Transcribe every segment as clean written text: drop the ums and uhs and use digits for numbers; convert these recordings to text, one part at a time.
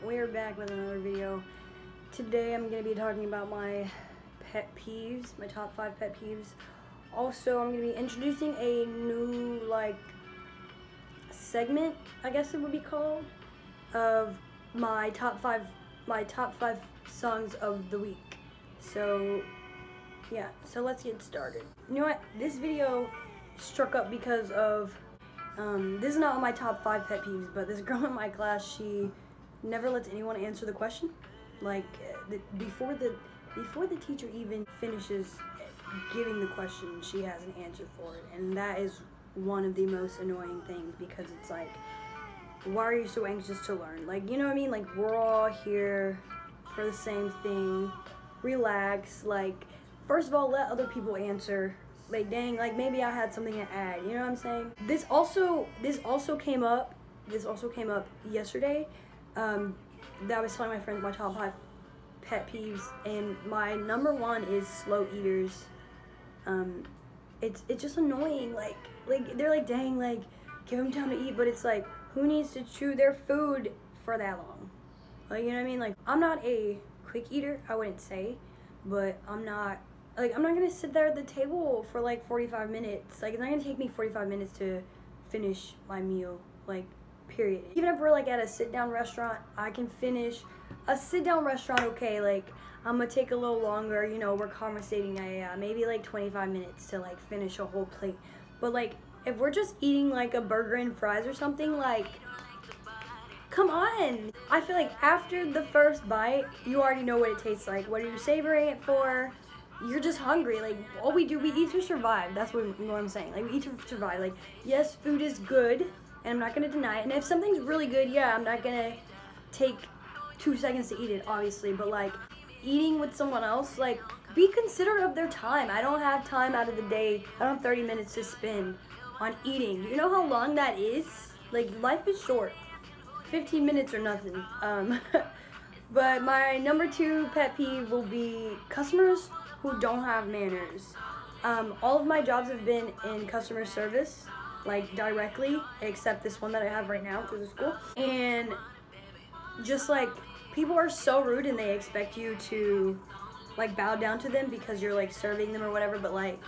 we're back with another video. Today I'm going to be talking about my pet peeves, my top 5 pet peeves. Also, I'm going to be introducing a new, segment, I guess it would be called, of my top 5 songs of the week. So, yeah, so let's get started. You know what? This video struck up because of this is not my top 5 pet peeves, but this girl in my class, she never lets anyone answer the question. Before the teacher even finishes giving the question, she has an answer for it, and that is one of the most annoying things, because it's like, why are you so anxious to learn? Like, you know what I mean? Like, we're all here for the same thing. Relax. Like, first of all, let other people answer. Like, dang, like, maybe I had something to add, you know what I'm saying? This also came up yesterday, that I was telling my friends my top 5 pet peeves, and my number 1 is slow eaters. It's just annoying, like, they're like, dang, like, give them time to eat, but it's like, who needs to chew their food for that long? Like, you know what I mean? Like, I'm not a quick eater, I wouldn't say, but I'm not gonna sit there at the table for like 45 minutes. Like, it's not gonna take me 45 minutes to finish my meal, like, period. Even if we're like at a sit-down restaurant, I can finish a sit-down restaurant, okay, like, I'm gonna take a little longer, you know, we're conversating, maybe like 25 minutes to like finish a whole plate. But like, if we're just eating like a burger and fries or something, like, come on. I feel like after the first bite, you already know what it tastes like. What are you savoring it for? You're just hungry. Like, all we eat to survive. That's what I'm saying. Like, we eat to survive. Like, yes, food is good, and I'm not gonna deny it. And if something's really good, yeah, I'm not gonna take 2 seconds to eat it, obviously. But like, eating with someone else, like, be considerate of their time. I don't have time out of the day. I don't have 30 minutes to spend on eating. You know how long that is? Like, life is short. 15 minutes or nothing. But my number 2 pet peeve will be customers who don't have manners. All of my jobs have been in customer service, like, directly, except this one that I have right now through the school. And just like, people are so rude and they expect you to like bow down to them because you're like serving them or whatever, but like,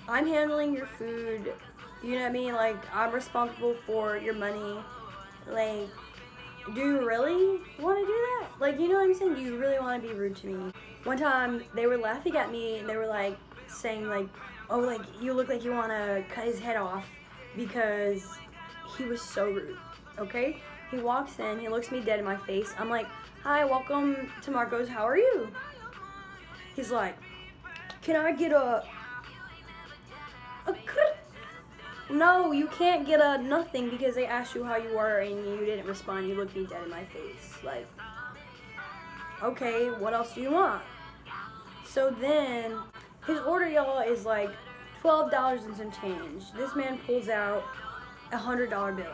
I'm handling your food, you know what I mean? Like, I'm responsible for your money. Like, do you really want to do that? Like, you know what I'm saying? Do you really want to be rude to me? One time, they were laughing at me, and they were, like, saying, like, oh, like, you look like you want to cut his head off, because he was so rude, okay? He walks in, he looks me dead in my face. I'm like, hi, welcome to Marco's, how are you? He's like, can I get a no, you can't get a nothing, because they asked you how you were and you didn't respond. You looked me dead in my face. Like, okay, what else do you want? So then, his order, y'all, is like $12 and some change. This man pulls out a $100 bill.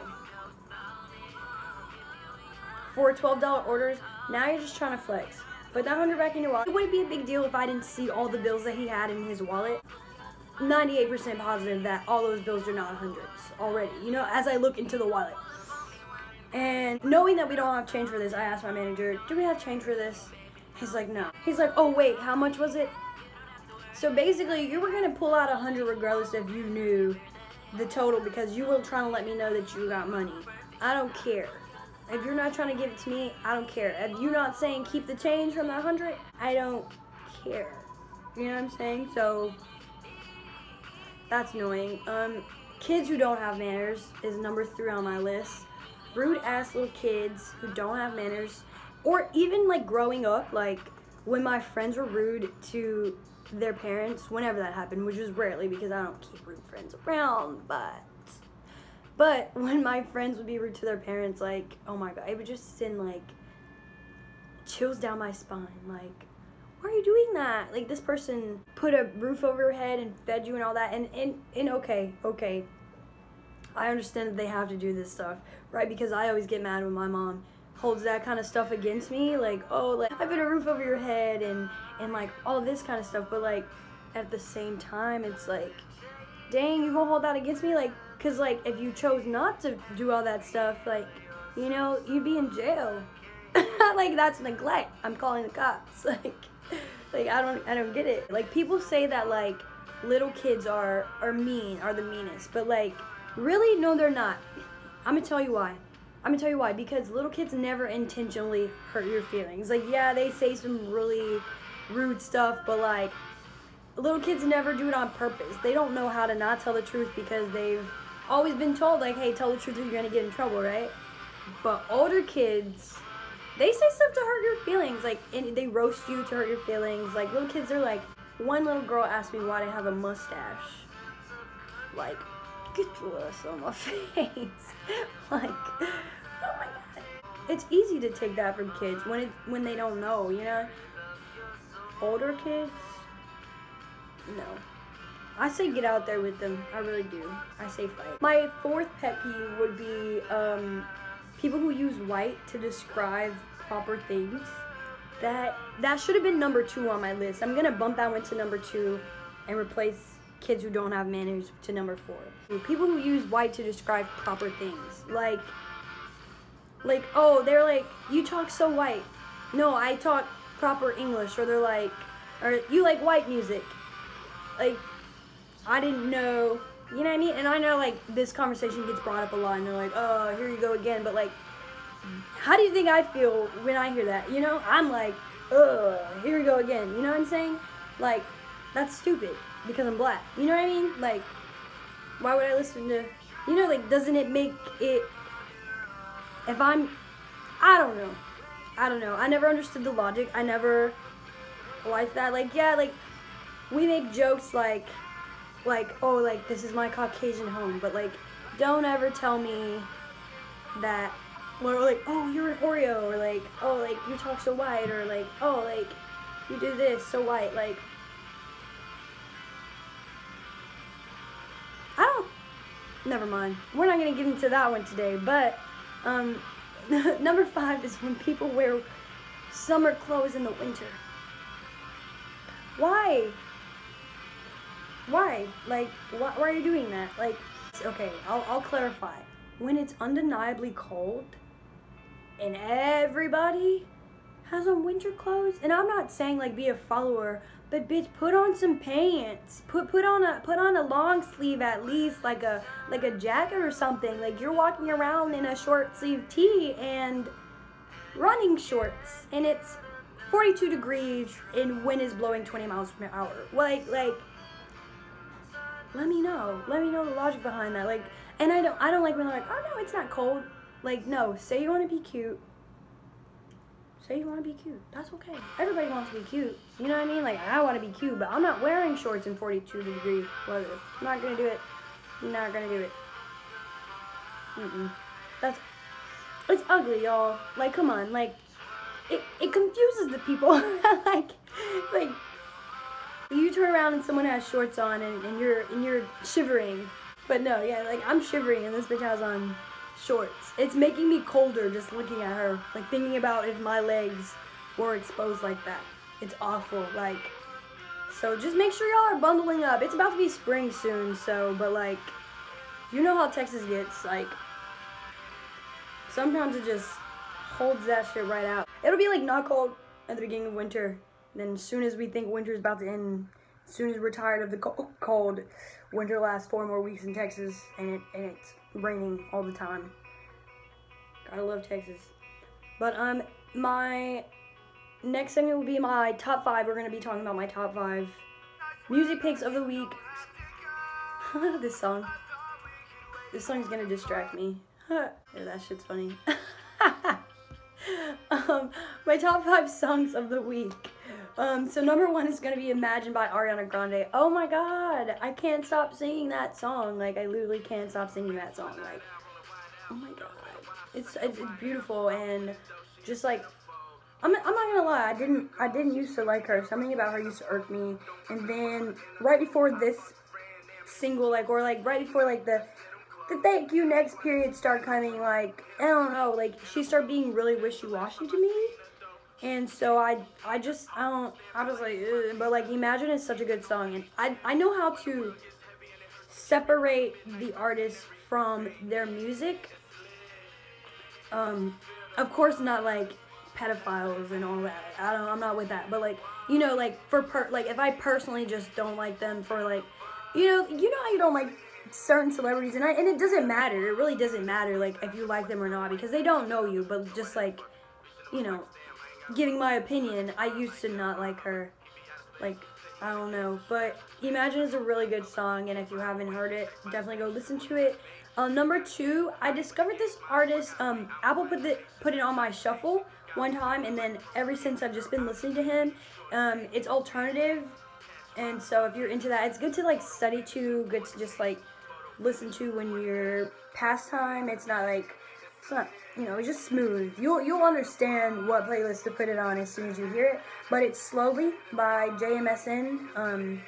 For $12 orders, now you're just trying to flex. Put that 100 back in your wallet. It wouldn't be a big deal if I didn't see all the bills that he had in his wallet. 98% positive that all those bills are not hundreds already, you know, as I look into the wallet. And knowing that we don't have change for this, I asked my manager, do we have change for this? He's like, no. He's like, oh wait, how much was it? So basically, you were gonna pull out 100 regardless if you knew the total, because you were trying to let me know that you got money. I don't care. If you're not trying to give it to me, I don't care. If you're not saying keep the change from that 100, I don't care. You know what I'm saying? So that's annoying. Kids who don't have manners is number 3 on my list. Rude ass little kids who don't have manners. Or even like growing up, like when my friends were rude to their parents, whenever that happened, which was rarely because I don't keep rude friends around, but when my friends would be rude to their parents, like, oh my god, it would just send like chills down my spine. Like, why are you doing that? Like, this person put a roof over your head and fed you and all that, and okay, I understand that they have to do this stuff, right? Because I always get mad when my mom holds that kind of stuff against me, like, oh, like, I put a roof over your head and like all this kind of stuff, but like, at the same time, it's like, dang, you gonna hold that against me? Like, cause like, if you chose not to do all that stuff, like, you know, you'd be in jail. Like, that's neglect. I'm calling the cops. Like I don't get it. Like, people say that like little kids are mean, are the meanest, but like really, no, they're not. I'm gonna tell you why. Because little kids never intentionally hurt your feelings. Like, yeah, they say some really rude stuff, but like little kids never do it on purpose. They don't know how to not tell the truth because they've always been told, like, hey, tell the truth or you're gonna get in trouble, right? But older kids, they say stuff to hurt your feelings, like, and they roast you to hurt your feelings. Like, little kids are like, one little girl asked me why I have a mustache. Like, get your ass on my face. Like, oh my god. It's easy to take that from kids when they don't know, you know? Older kids, no. I say get out there with them. I really do. I say fight. My fourth pet peeve would be people who use white to describe proper things. That should have been number 2 on my list. I'm gonna bump that one to number 2 and replace kids who don't have manners to number 4. People who use white to describe proper things. Like, oh, they're like, you talk so white. No, I talk proper English. Or they're like, or you like white music. Like, I didn't know, you know what I mean? And I know, like, this conversation gets brought up a lot, and they're like, oh, here you go again. But, like, how do you think I feel when I hear that? You know, I'm like, ugh, here we go again. You know what I'm saying? Like, that's stupid because I'm black. You know what I mean? Like, why would I listen to, you know, like, doesn't it make it, if I'm, I don't know. I never understood the logic. I never liked that. Like, yeah, like, we make jokes like, oh, like, this is my Caucasian home, but, like, don't ever tell me that, or, like, oh, you're an Oreo, or, like, oh, like, you talk so white, or, like, oh, like, you do this so white, like, never mind. We're not going to get into that one today, but, number 5 is when people wear summer clothes in the winter. Why? Like, why are you doing that? Like, okay, I'll clarify. When it's undeniably cold and everybody has on winter clothes, and I'm not saying like be a follower, but bitch, put on some pants. Put on a long sleeve at least, like a jacket or something. Like, you're walking around in a short sleeve tee and running shorts, and it's 42 degrees and wind is blowing 20 miles per hour. Like, let me know the logic behind that. Like, and I don't like when they're like, oh no, it's not cold. Like, no, say you want to be cute. That's okay. Everybody wants to be cute. You know what I mean? Like, I want to be cute, but I'm not wearing shorts in 42 degree weather. I'm not gonna do it. It's ugly, y'all. Like, come on. Like, it confuses the people. like you turn around and someone has shorts on and you're shivering. But no, yeah, like, I'm shivering and this bitch has on shorts. It's making me colder just looking at her. Like, thinking about if my legs were exposed like that. It's awful. Like, so just make sure y'all are bundling up. It's about to be spring soon, so, but like, you know how Texas gets. Like, sometimes it just holds that shit right out. It'll be like not cold at the beginning of winter. Then as soon as we think winter's about to end, as soon as we're tired of the cold, winter lasts 4 more weeks in Texas, and it's raining all the time. Gotta love Texas. But my next segment will be my top 5. We're gonna be talking about my top 5 music picks of the week. This song is gonna distract me. Yeah, that shit's funny. My top 5 songs of the week. So number 1 is gonna be Imagine by Ariana Grande. Oh my god, I can't stop singing that song. Like, I literally can't stop singing that song. Like, oh my god, it's beautiful, and just like, I'm not gonna lie, I didn't used to like her. Something about her used to irk me, and then right before this single, like, or like right before like the thank you next period start coming, like, I don't know, like, she started being really wishy-washy to me. And so I was like, ugh. But like, Imagine is such a good song, and I know how to separate the artist from their music. Of course not like pedophiles and all that. I'm not with that. But like, you know, like like if I personally just don't like them for like, you know how you don't like certain celebrities, and it doesn't matter. It really doesn't matter like if you like them or not, because they don't know you. But just like, you know, giving my opinion, I used to not like her. Like, I don't know, but Imagine is a really good song, and if you haven't heard it, definitely go listen to it. Number 2, I discovered this artist. Apple put it on my shuffle one time, and then ever since I've just been listening to him. It's alternative, and so if you're into that, it's good to like study to, good to just like listen to when you're pastime. It's not, you know, it's just smooth. You'll understand what playlist to put it on as soon as you hear it. But it's Slowly by JMSN.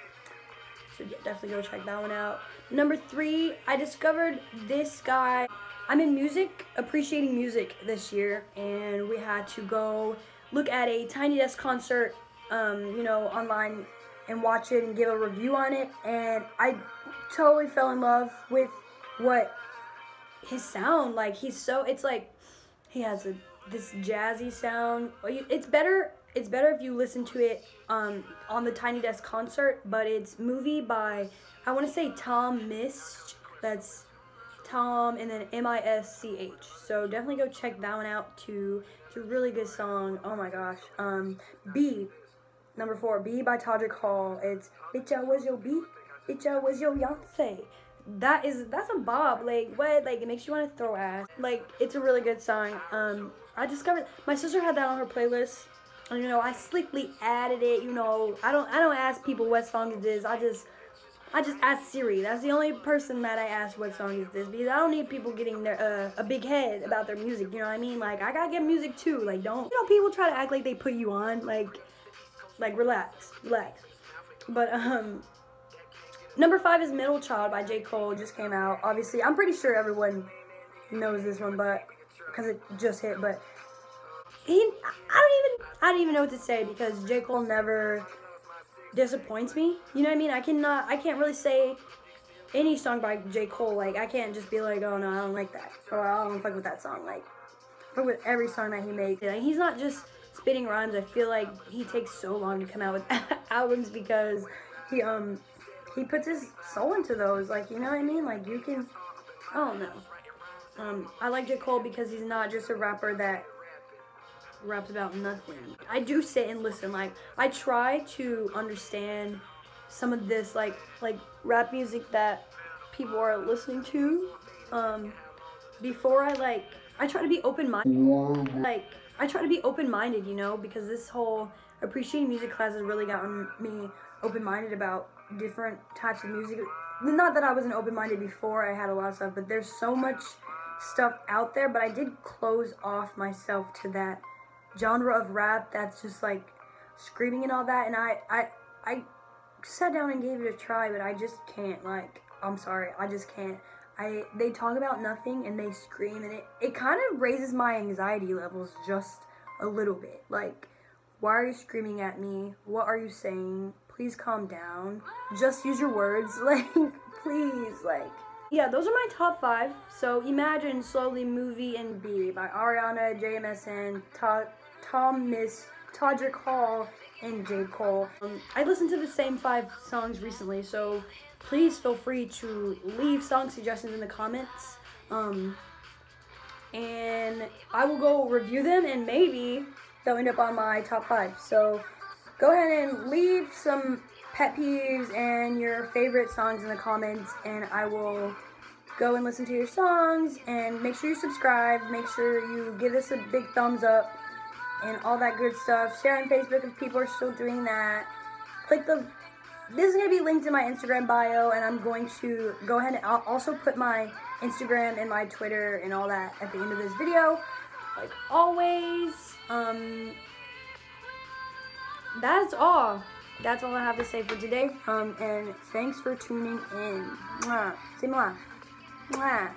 So yeah, definitely go check that one out. Number 3, I discovered this guy. I'm in music, appreciating music this year, and we had to go look at a Tiny Desk concert, you know, online, and watch it and give a review on it. And I totally fell in love with what his sound, like it's like he has this jazzy sound. It's better if you listen to it on the Tiny Desk concert, but it's Movie by, I want to say Tom Misch. That's Tom and then Misch. So definitely go check that one out too. It's a really good song. Oh my gosh. B, number 4, B by Todrick Hall. It's Bitch I Was Your B, Bitch I Was Your Beyonce. That's a bop. Like, what? Like, it makes you want to throw ass. Like, it's a really good song. I discovered my sister had that on her playlist. And, you know, I slickly added it. You know, I don't ask people what song it is. I just ask Siri. That's the only person that I ask what song is this, because I don't need people getting their a big head about their music. You know what I mean? Like, I gotta get music too. Like, don't, you know, people try to act like they put you on. Like relax. But number 5 is Middle Child by J. Cole. Just came out. Obviously, I'm pretty sure everyone knows this one, but because it just hit. But I don't even know what to say, because J. Cole never disappoints me. You know what I mean? I can't really say any song by J. Cole. Like, I can't just be like, oh no, I don't like that, or I don't fuck with that song. Like, I fuck with every song that he makes. Like, he's not just spitting rhymes. I feel like he takes so long to come out with albums, because he puts his soul into those. Like, you know what I mean? Like, you can, I don't know. I like J. Cole because he's not just a rapper that raps about nothing. I do sit and listen. Like, I try to understand some of this, like rap music that people are listening to, before I try to be open-minded. Like, I try to be open-minded, you know, because this whole appreciating music class has really gotten me open-minded about different types of music. Not that I wasn't open-minded before, I had a lot of stuff, but there's so much stuff out there. But I did close off myself to that genre of rap that's just like screaming and all that, and I sat down and gave it a try, but I just can't. Like, I'm sorry, I just can't. They talk about nothing and they scream, and it kind of raises my anxiety levels just a little bit. Like, why are you screaming at me? What are you saying? Please calm down. Just use your words. Like, please, like. Yeah, those are my top 5. So, Imagine, Slowly, Movie, and B by Ariana, JMSN, Tom Misch, Todrick Hall, and J. Cole. I listened to the same 5 songs recently, so please feel free to leave song suggestions in the comments. And I will go review them, and maybe they'll end up on my top 5. So go ahead and leave some pet peeves and your favorite songs in the comments, and I will go and listen to your songs. And make sure you subscribe, make sure you give this a big thumbs up and all that good stuff. Share on Facebook if people are still doing that. This is going to be linked in my Instagram bio, and I'm going to go ahead and I'll also put my Instagram and my Twitter and all that at the end of this video, like always. That's all I have to say for today. And thanks for tuning in. Mwah. Say mwah. Mwah.